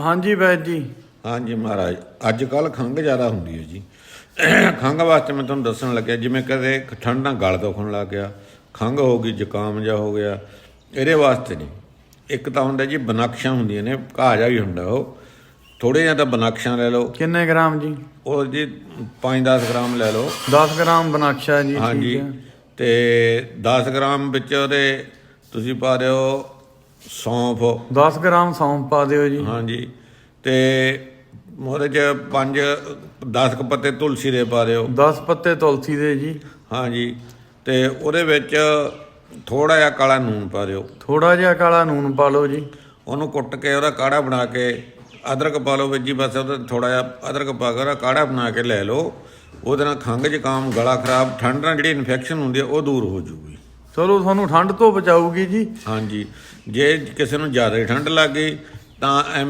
हाँ जी वैद जी। हाँ जी महाराज, ਅੱਜ ਕੱਲ੍ਹ ਖੰਘ ਜ਼ਿਆਦਾ ਹੁੰਦੀ ਹੈ ਜੀ। ਖੰਘ ਵਾਸਤੇ ਮੈਂ ਤੁਹਾਨੂੰ ਦੱਸਣ ਲੱਗਿਆ, ਜਿਵੇਂ ਕਦੇ ਠੰਡ ਨਾਲ ਗਲ ਦੁਖਣ ਲੱਗ ਗਿਆ, ਖੰਘ ਹੋ ਗਈ, ਜ਼ੁਕਾਮ ਜਿਹਾ ਹੋ ਗਿਆ, ਇਹਦੇ ਵਾਸਤੇ ਨਹੀਂ। ਇੱਕ ਤਾਂ ਹੁੰਦਾ ਜੀ ਬਨਕਸ਼ਾਂ ਹੁੰਦੀਆਂ ਨੇ, ਘਾਹ ਜਿਹਾ ਵੀ ਹੁੰਦਾ ਉਹ, ਥੋੜ੍ਹੇ ਜਿਹਾ ਤਾਂ ਬਨਕਸ਼ਾਂ ਲੈ ਲਓ। किन्ने ग्राम जी? ਉਹ ਜੀ 5-10 ਗ੍ਰਾਮ ਲੈ ਲਓ। 10 ग्राम बनक्शा जी। ਹਾਂਜੀ, ठीक है। ਅਤੇ 10 ਗ੍ਰਾਮ ਵਿੱਚ ਉਹਦੇ ਤੁਸੀਂ ਪਾ ਦਿਓ ਸੌਂਫ। 10 ग्राम सौंफ पा दियो जी। ਹਾਂਜੀ, ਅਤੇ ਉਹਦੇ 'ਚ 10 ਕੁ ਪੱਤੇ ਤੁਲਸੀ ਦੇ ਪਾ ਦਿਓ। 10 पत्ते तुलसी दे जी। ਹਾਂਜੀ, ਅਤੇ ਉਹਦੇ ਵਿੱਚ ਥੋੜ੍ਹਾ ਜਿਹਾ ਕਾਲਾ ਨੂਣ ਪਾ ਦਿਓ। थोड़ा जिहा काला नून पा लो जी। ਉਹਨੂੰ ਕੁੱਟ ਕੇ ਉਹਦਾ ਕਾੜਾ ਬਣਾ ਕੇ, ਅਦਰਕ ਪਾ ਲਓ ਵਿੱਚ ਜੀ, ਬਸ ਉਹਦਾ ਥੋੜ੍ਹਾ ਜਿਹਾ ਅਦਰਕ ਪਾ ਕੇ ਉਹਦਾ ਕਾੜਾ ਬਣਾ ਕੇ ਲੈ ਲਓ। ਉਹਦੇ ਨਾਲ ਖੰਘ ਜ਼ੁਕਾਮ, ਗਲਾ ਖਰਾਬ, ਠੰਡ ਨਾਲ ਜਿਹੜੀ ਇਨਫੈਕਸ਼ਨ ਹੁੰਦੀ ਹੈ ਉਹ ਦੂਰ ਹੋ ਜੂਗੀ। चलो थानू ठंड तो बचाऊगी जी। ਹਾਂਜੀ, ਜੇ ਕਿਸੇ ਨੂੰ ਜ਼ਿਆਦਾ ਠੰਡ ਲੱਗ ਗਈ ਤਾਂ